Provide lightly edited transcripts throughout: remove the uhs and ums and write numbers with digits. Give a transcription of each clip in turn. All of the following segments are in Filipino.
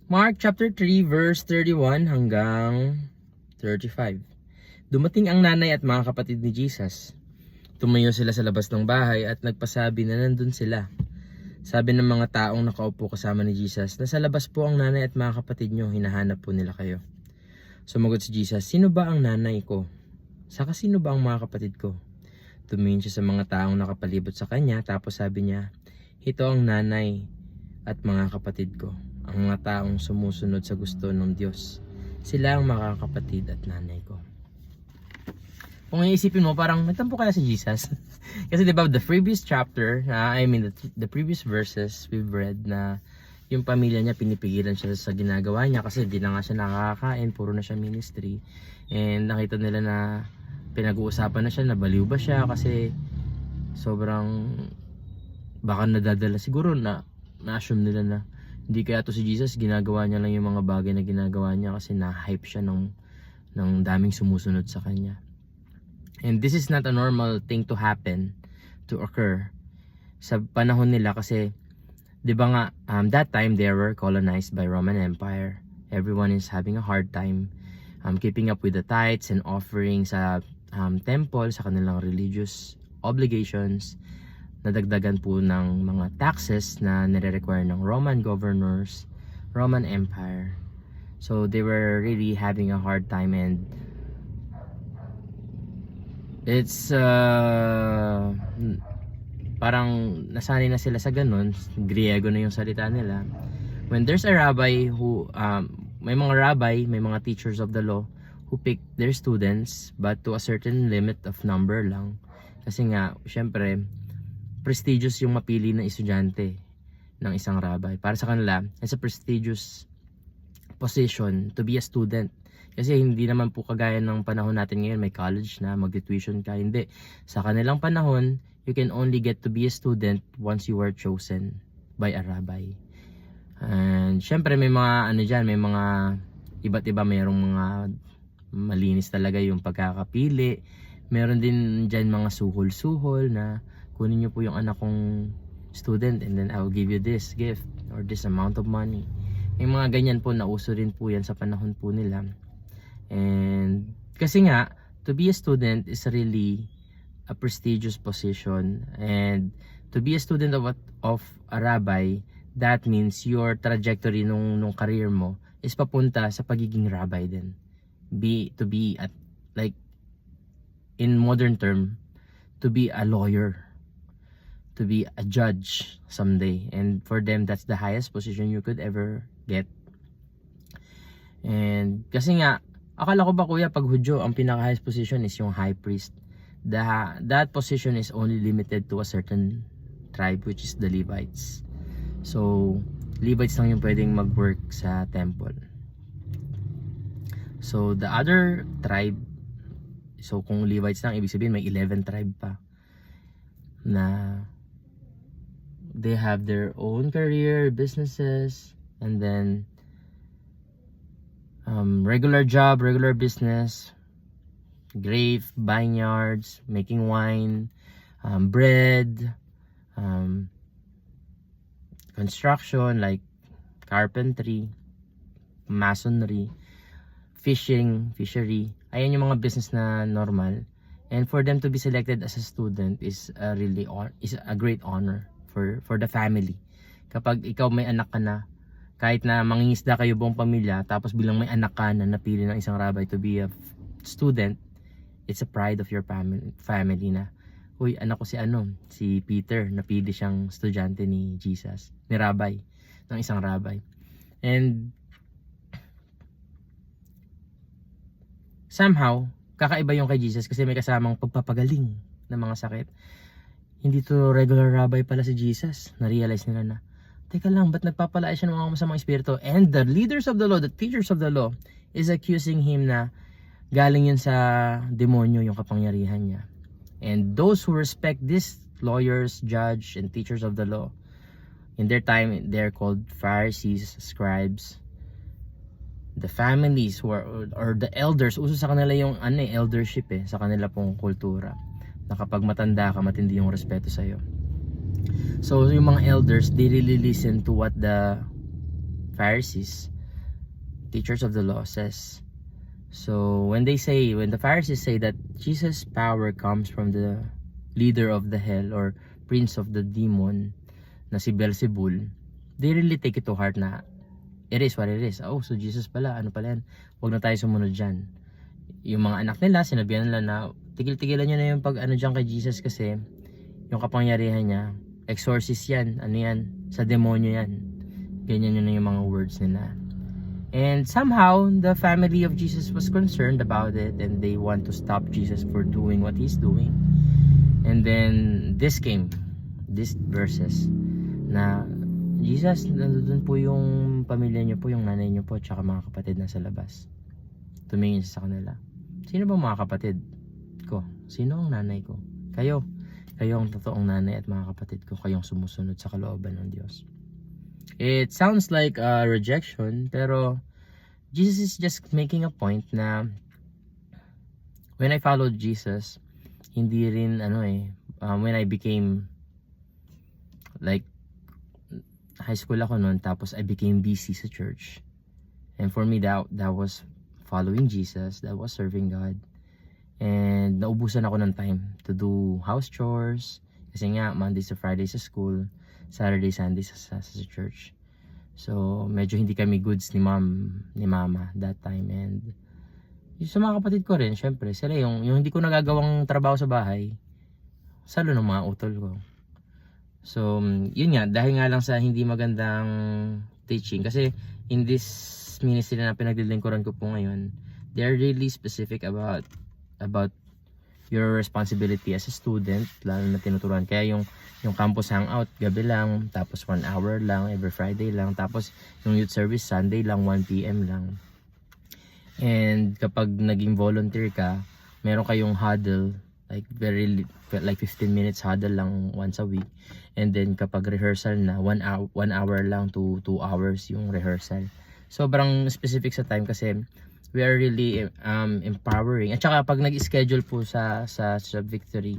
Mark chapter 3 verse 31 hanggang 35. Dumating ang nanay at mga kapatid ni Jesus. Tumayo sila sa labas ng bahay at nagpasabi na nandun sila. Sabi ng mga taong nakaupo kasama ni Jesus, nasa labas po ang nanay at mga kapatid nyo, hinahanap po nila kayo. Sumagot si Jesus, sino ba ang nanay ko? Saka sino ba ang mga kapatid ko? Tumingin siya sa mga taong nakapalibot sa kanya, tapos sabi niya, ito ang nanay at mga kapatid ko, ang mga taong sumusunod sa gusto ng Diyos. Sila ang mga kapatid at nanay ko. Kung iisipin mo, parang nagtampo kaya si Jesus. Kasi diba, the previous chapter, the previous verses we've read na yung pamilya niya, pinipigilan siya sa ginagawa niya kasi di na nga siya nakakain, puro na siya ministry. And nakita nila na pinag-uusapan na siya, nabaliw ba siya kasi sobrang baka nadadala siguro na-assume nila na hindi kaya to si Jesus, ginagawa niya lang yung mga bagay na ginagawa niya kasi na-hype siya ng daming sumusunod sa kanya. And this is not a normal thing to happen, to occur sa panahon nila kasi di ba nga, that time they were colonized by Roman Empire. Everyone is having a hard time keeping up with the tithes and offering sa temple, sa kanilang religious obligations. Nadagdagan po ng mga taxes na nire-require ng Roman governors, Roman Empire. So they were really having a hard time, and it's parang nasanay na sila sa ganun. Griego na yung salita nila. When there's a rabbi who may mga teachers of the law who pick their students but to a certain limit of number lang, kasi nga syempre prestigious yung mapili na estudyante ng isang rabbi. Para sa kanila, it's a prestigious position to be a student. Kasi hindi naman po kagaya ng panahon natin ngayon, may college na, mag-tuition ka. Hindi. Sa kanilang panahon, you can only get to be a student once you were chosen by a rabbi. And syempre may mga may mga iba't iba, mayroong mga malinis talaga yung pagkakapili. Meron din dyan mga suhol-suhol na kunin nyo po yung anak kong student and then I will give you this gift or this amount of money. May mga ganyan po, nauso rin po yan sa panahon po nila. And kasi nga, to be a student is really a prestigious position, and to be a student of a rabbi, that means your trajectory nung career mo is papunta sa pagiging rabbi din. To be at, like in modern term, to be a lawyer, to be a judge someday, and for them that's the highest position you could ever get. And kasi nga, akala ko ba kuya, pag Hudyo, ang pinaka highest position is yung high priest. That position is only limited to a certain tribe, which is the Levites. So Levites lang yung pwedeng mag-work sa temple. So the other tribe, so kung Levites lang, ibig sabihin may 11 tribe pa na they have their own career, businesses, and then regular job, regular business, grape, vineyards, making wine, bread, construction like carpentry, masonry, fishery. Ayan yung mga business na normal. And for them to be selected as a student is a great honor for the family. Kapag ikaw may anak ka na, kahit na mangingisda kayo buong pamilya, tapos bilang may anak ka na napili ng isang rabbi to be a student, it's a pride of your family na, uy, anak ko si Peter, napili siyang estudyante ni Jesus, ni rabbi, ng isang rabbi. And somehow, kakaiba yung kay Jesus kasi may kasamang pagpapagaling ng mga sakit. Hindi to regular rabbi pala si Jesus. Na-realize nila na, teka lang, ba't nagpapalaya siya ng mga masamang espiritu? And the leaders of the law, the teachers of the law, is accusing him na galing yun sa demonyo yung kapangyarihan niya. And those who respect these lawyers, judge, and teachers of the law, in their time, they're called Pharisees, scribes. The families who are, or the elders, uso sa kanila yung eldership sa kanila pong kultura. Na kapag matanda ka, matindi yung respeto sa'yo. So yung mga elders, they really listen to what the Pharisees teachers of the law says. So when the Pharisees say that Jesus' power comes from the leader of the hell or prince of the demon na si Beelzebul, they really take it to heart na it is what it is. Oh, so Jesus pala, ano pala yan? Huwag na tayo sumunod dyan. Yung mga anak nila, sinabihan nila na tigil-tigilan nyo na yung pag ano dyan kay Jesus kasi yung kapangyarihan niya, exorcist yan, ano yan, sa demonyo yan. Ganyan yun na yung mga words nila. And somehow, the family of Jesus was concerned about it and they want to stop Jesus for doing what he's doing. And then, these verses, na Jesus, nandun po yung pamilya niyo po, yung nanay niyo po, tsaka mga kapatid na sa labas. Tumingin siya sa kanila. Sino ba mga kapatid ko? Sino ang nanay ko? Kayo. Kayo ang totoong nanay at mga kapatid ko. Kayong sumusunod sa kalooban ng Diyos. It sounds like a rejection, pero Jesus is just making a point na when I followed Jesus, hindi rin when I became like high school ako noon, tapos I became busy sa church. And for me, that was following Jesus, that was serving God. And naubusan ako ng time to do house chores. Kasi nga, Mondays to Fridays sa school, Saturday, Sunday sa church. So, medyo hindi kami goods ni mama that time. And yung sa mga kapatid ko rin, syempre, sila yung hindi ko nagagawang trabaho sa bahay, salo ng mga utol ko. So, yun nga, dahil nga lang sa hindi magandang teaching, kasi in this ministry na pinaglilingkuran ko po ngayon, they are really specific about your responsibility as a student, lalo na tinuturuan. Kaya yung campus hangout, gabi lang, tapos 1 hour lang, every Friday lang, tapos yung youth service, Sunday lang, 1 PM lang. And kapag naging volunteer ka, meron kayong huddle, like 15 minutes huddle lang once a week. And then kapag rehearsal na, 1 hour lang to 2 hours yung rehearsal. Sobrang specific sa time kasi we are really empowering. At saka pag nag-schedule po sa Victory,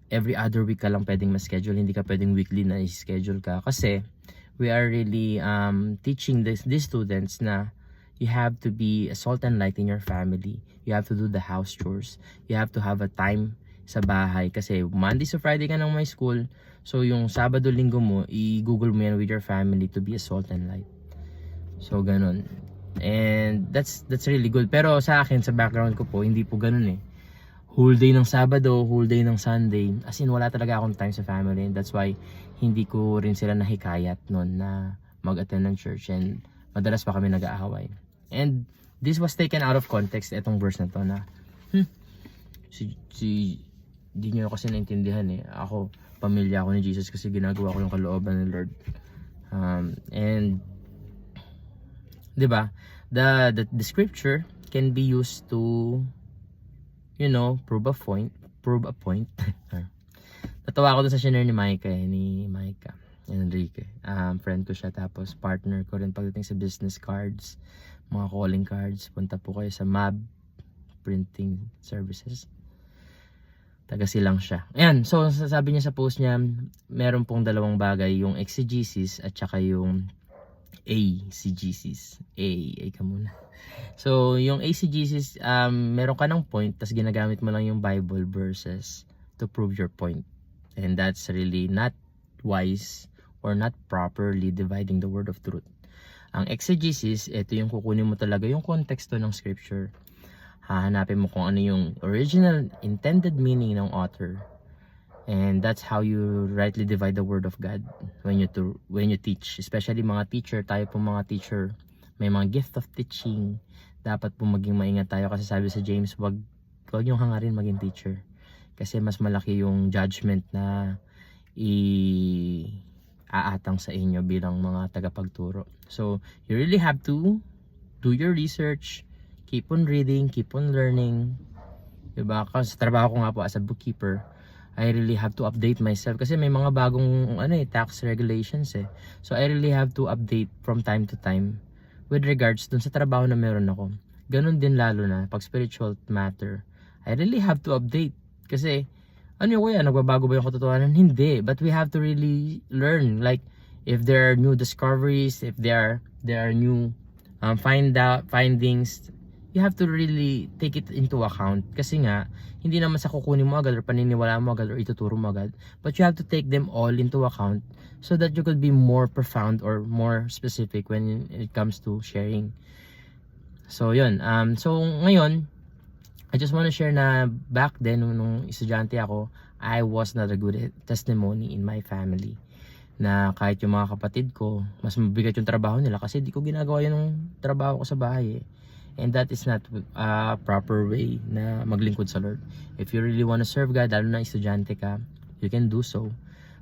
every other week ka lang pwedeng ma-schedule, hindi ka pwedeng weekly na i-schedule ka. Kasi we are really teaching these students na you have to be a salt and light in your family. You have to do the house chores. You have to have a time sa bahay. Kasi Monday to Friday ka nang may school. So yung Sabado, Linggo mo, i-google mo yan with your family to be a salt and light. So ganun. And that's really good. Pero sa akin, sa background ko po, hindi po ganun eh. Whole day ng Sabado, whole day ng Sunday. As in, wala talaga akong time sa family. And that's why, hindi ko rin sila nahikayat noon na mag-attend ng church. And madalas pa kami nag-aaway. And this was taken out of context, etong verse na to na, di nyo kasi naintindihan eh. Ako, pamilya ako ni Jesus kasi ginagawa ko yung kalooban ng Lord. And, di ba? The scripture can be used to, prove a point. Natawa ako dun sa shinare ni Micah Enrique. Friend ko siya, tapos partner ko rin pagdating sa business cards, mga calling cards. Punta po kayo sa MAB Printing Services. Taga Silang siya. Ayan, so sabi niya sa post niya, meron pong dalawang bagay, yung exegesis at saka yung exegesis. A ka muna. So, yung exegesis, meron ka ng point, tas ginagamit mo lang yung Bible verses to prove your point. And that's really not wise or not properly dividing the word of truth. Ang exegesis, ito yung kukunin mo talaga yung konteksto ng scripture. Hahanapin mo kung ano yung original intended meaning ng author. And that's how you rightly divide the word of God when you teach. Especially mga teacher, tayo po mga teacher, may mga gift of teaching. Dapat po maging maingat tayo kasi sabi sa James, wag yung hangarin maging teacher. Kasi mas malaki yung judgment na aatang sa inyo bilang mga tagapagturo. So, you really have to do your research, keep on reading, keep on learning. Diba? Kasi trabaho ko nga po as a bookkeeper, I really have to update myself kasi may mga bagong tax regulations eh. So I really have to update from time to time with regards dun sa trabaho na meron ako. Ganun din lalo na pag spiritual matter. I really have to update kasi nagbabago ba yung katotohanan? Hindi. But we have to really learn. Like, if there are new discoveries, if there are new findings, you have to really take it into account. Kasi nga, hindi naman sa kukunin mo agad or paniniwala mo agad or ituturo mo agad. But you have to take them all into account so that you could be more profound or more specific when it comes to sharing. So, yun. So, ngayon, I just want to share na back then, nung estudyante ako, I was not a good testimony in my family. Na kahit yung mga kapatid ko, mas mabigat yung trabaho nila kasi di ko ginagawa yung trabaho ko sa bahay eh. And that is not a proper way na maglingkod sa Lord. If you really want to serve God, lalo na estudyante ka, you can do so.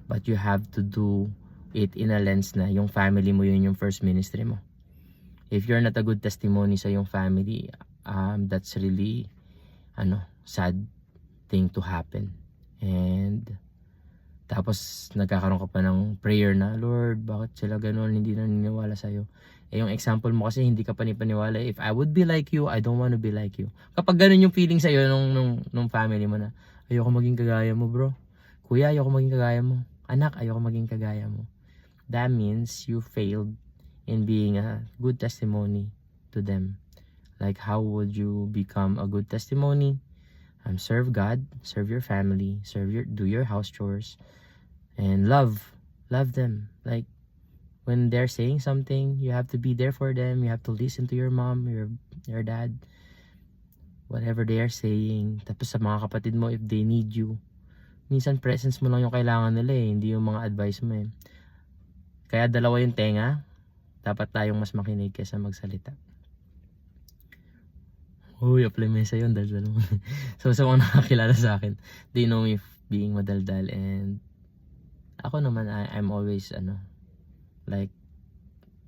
But you have to do it in a lens na yung family mo yun yung first ministry mo. If you're not a good testimony sa yung family, that's really sad thing to happen. And tapos nagkakaroon ka pa ng prayer na, Lord, bakit sila ganun, hindi naniniwala sa'yo. Eh yung example mo kasi hindi ka panipaniwala. If I would be like you, I don't want to be like you. Kapag ganun yung feeling sa'yo nung family mo na, ayoko maging kagaya mo bro. Kuya, ayoko maging kagaya mo. Anak, ayoko maging kagaya mo. That means you failed in being a good testimony to them. Like how would you become a good testimony? Serve God, serve your family, do your house chores, and love them. Like when they're saying something, you have to be there for them. You have to listen to your mom, your dad, whatever they are saying. Tapos sa mga kapatid mo, if they need you, minsan presence mo lang yung kailangan nila eh, hindi yung mga advice mo eh. Kaya dalawa yung tenga, dapat tayong mas makinig kaysa magsalita. Uy, apply mo yun daldal mo. So sa mga nakakilala sa akin, they know me being madaldal, and ako naman, I'm always like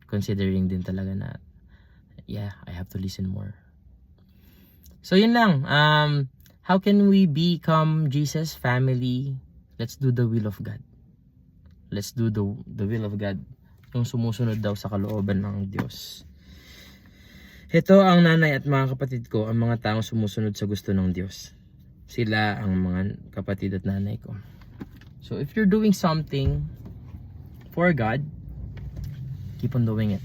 considering din talaga na yeah, I have to listen more. So yun lang. How can we become Jesus family? Let's do the will of God. Let's do the will of God. Yung sumusunod daw sa kalooban ng Diyos. Ito ang nanay at mga kapatid ko, ang mga taong sumusunod sa gusto ng Diyos. Sila ang mga kapatid at nanay ko. So if you're doing something for God, keep on doing it.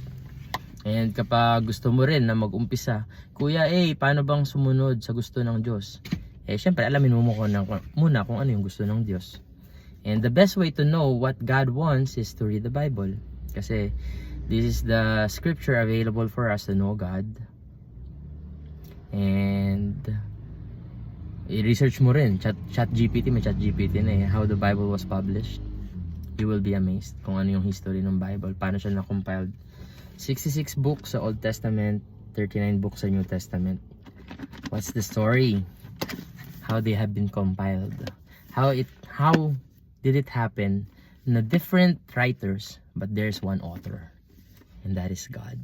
And kapag gusto mo rin na mag-umpisa, kuya, paano bang sumunod sa gusto ng Diyos? Syempre, alamin mo muna kung ano yung gusto ng Diyos. And the best way to know what God wants is to read the Bible. Kasi this is the scripture available for us to know God. And i-research mo rin, ChatGPT, may ChatGPT na how the Bible was published. You will be amazed kung ano yung history ng Bible, paano siya na-compiled. 66 books sa Old Testament, 39 books sa New Testament. What's the story? How they have been compiled? How did it happen na different writers, but there's one author, and that is God.